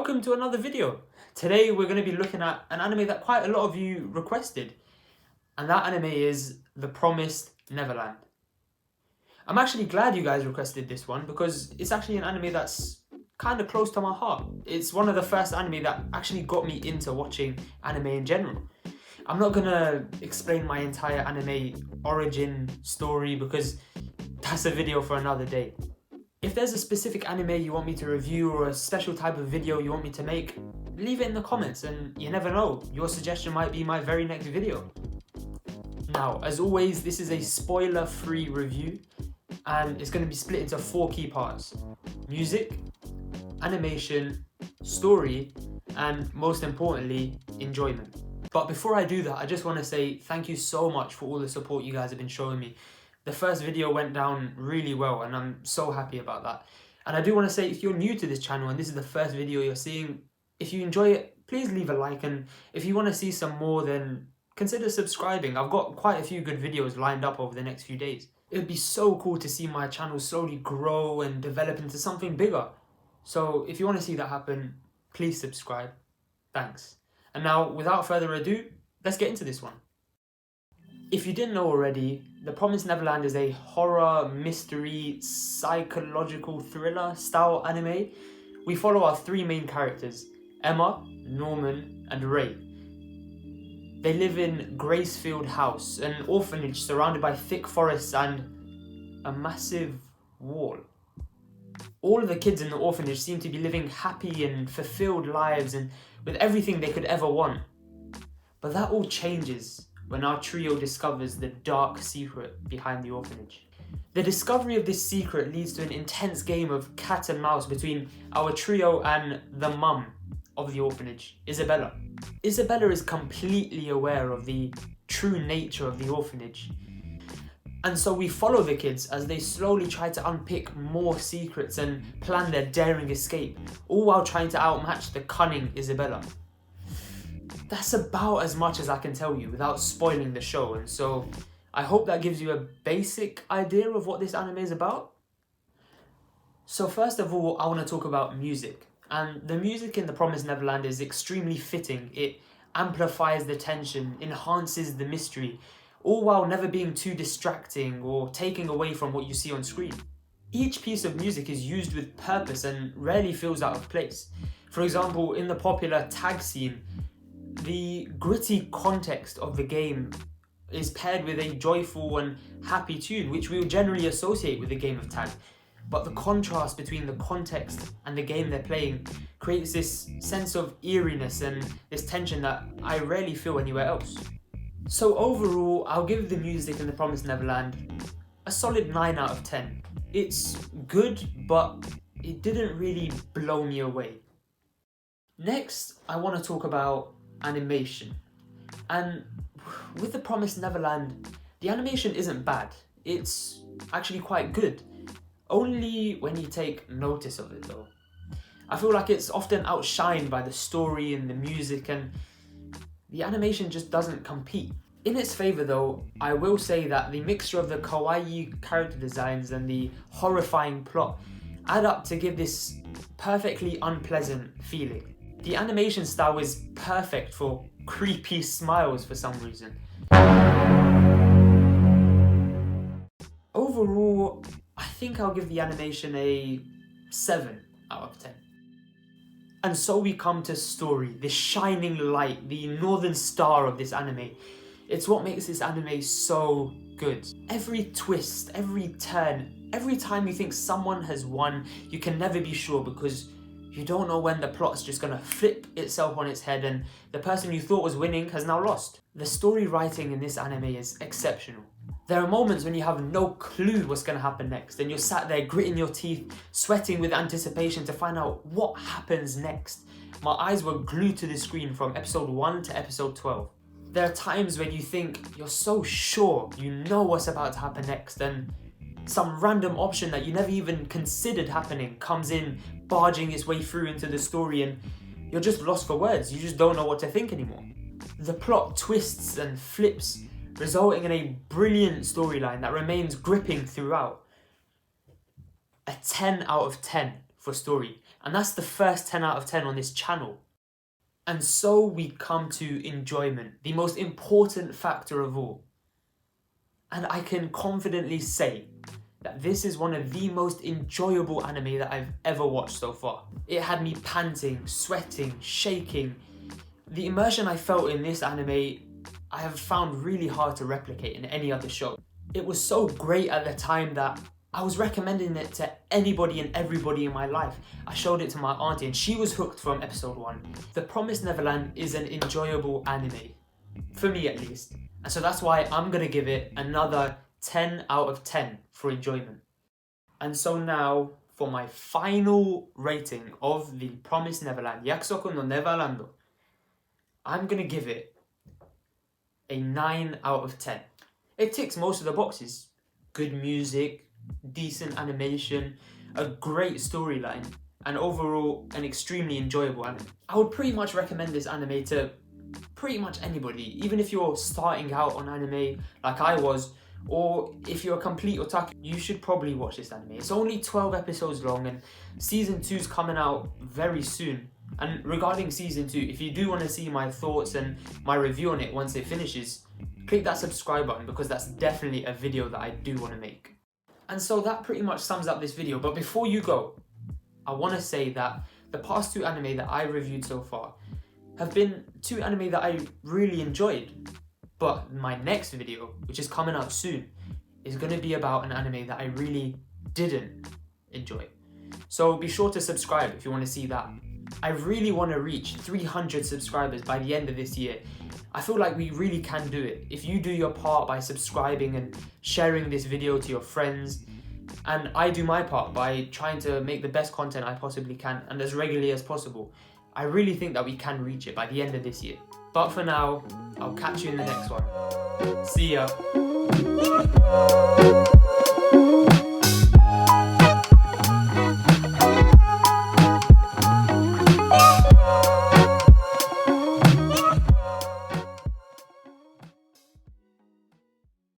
welcome to another video. Today we're going to be looking at an anime that quite a lot of you requested, and that anime is The Promised Neverland. I'm actually glad you guys requested this one because it's actually an anime that's kind of close to my heart. It's one of the first anime that actually got me into watching anime in general. I'm not going to explain my entire anime origin story because that's a video for another day. If there's a specific anime you want me to review or a special type of video you want me to make, leave it in the comments and you never know, your suggestion might be my very next video. Now, as always, this is a spoiler-free review and it's going to be split into 4 key parts: music, animation, story, and most importantly, enjoyment. But before I do that, I just want to say thank you so much for all the support you guys have been showing me. The first video went down really well and I'm so happy about that. And I do want to say, if you're new to this channel and this is the first video you're seeing, if you enjoy it, please leave a like, and if you want to see some more, then consider subscribing. I've got quite a few good videos lined up over the next few days. It would be so cool to see my channel slowly grow and develop into something bigger. So if you want to see that happen, please subscribe. Thanks. And now, without further ado, let's get into this one. If you didn't know already, The Promised Neverland is a horror, mystery, psychological thriller style anime. We follow our 3 main characters, Emma, Norman, and Ray. They live in Gracefield House, an orphanage surrounded by thick forests and a massive wall. All of the kids in the orphanage seem to be living happy and fulfilled lives and with everything they could ever want. But that all changes when our trio discovers the dark secret behind the orphanage. The discovery of this secret leads to an intense game of cat and mouse between our trio and the mum of the orphanage, Isabella. Isabella is completely aware of the true nature of the orphanage. And so we follow the kids as they slowly try to unpick more secrets and plan their daring escape, all while trying to outmatch the cunning Isabella. That's about as much as I can tell you without spoiling the show, and so I hope that gives you a basic idea of what this anime is about. So first of all, I want to talk about music. And the music in The Promised Neverland is extremely fitting. It amplifies the tension, enhances the mystery, all while never being too distracting or taking away from what you see on screen. Each piece of music is used with purpose and rarely feels out of place. For example, in the popular tag scene, the gritty context of the game is paired with a joyful and happy tune, which we would generally associate with the game of tag. But the contrast between the context and the game they're playing creates this sense of eeriness and this tension that I rarely feel anywhere else. So overall, I'll give the music in The Promised Neverland a solid 9 out of 10. It's good, but it didn't really blow me away. Next, I want to talk about animation. And with The Promised Neverland, the animation isn't bad. It's actually quite good. Only when you take notice of it though. I feel like it's often outshined by the story and the music, and the animation just doesn't compete. In its favour though, I will say that the mixture of the kawaii character designs and the horrifying plot add up to give this perfectly unpleasant feeling. The animation style is perfect for creepy smiles for some reason. Overall, I think I'll give the animation a 7 out of 10. And so we come to story, the shining light, the northern star of this anime. It's what makes this anime so good. Every twist, every turn, every time you think someone has won, you can never be sure because you don't know when the plot's just gonna flip itself on its head and the person you thought was winning has now lost. The story writing in this anime is exceptional. There are moments when you have no clue what's gonna happen next and you're sat there gritting your teeth, sweating with anticipation to find out what happens next. My eyes were glued to the screen from episode 1 to episode 12. There are times when you think you're so sure you know what's about to happen next, and some random option that you never even considered happening comes in, barging its way through into the story, and you're just lost for words. You just don't know what to think anymore. The plot twists and flips, resulting in a brilliant storyline that remains gripping throughout. A 10 out of 10 for story. And that's the first 10 out of 10 on this channel. And so we come to enjoyment, the most important factor of all. And I can confidently say that this is one of the most enjoyable anime that I've ever watched so far. It had me panting, sweating, shaking. The immersion I felt in this anime, I have found really hard to replicate in any other show. It was so great at the time that I was recommending it to anybody and everybody in my life. I showed it to my auntie and she was hooked from episode 1. The Promised Neverland is an enjoyable anime, for me at least. And so that's why I'm gonna give it another 10 out of 10 for enjoyment. And so now, for my final rating of the Promised Neverland, Yakusoku no Neverland, I'm gonna give it a 9 out of 10. It ticks most of the boxes. Good music, decent animation, a great storyline, and overall an extremely enjoyable anime. I would pretty much recommend this anime to pretty much anybody, even if you're starting out on anime like I was, or if you're a complete otaku, you should probably watch this anime. It's only 12 episodes long and season 2 is coming out very soon. And regarding season 2, if you do want to see my thoughts and my review on it once it finishes, click that subscribe button because that's definitely a video that I do want to make. And so that pretty much sums up this video, but before you go, I want to say that the past 2 anime that I reviewed so far have been 2 anime that I really enjoyed. But my next video, which is coming out soon, is going to be about an anime that I really didn't enjoy. So be sure to subscribe if you want to see that. I really want to reach 300 subscribers by the end of this year. I feel like we really can do it. If you do your part by subscribing and sharing this video to your friends, and I do my part by trying to make the best content I possibly can and as regularly as possible, I really think that we can reach it by the end of this year. But for now, I'll catch you in the next one. See ya.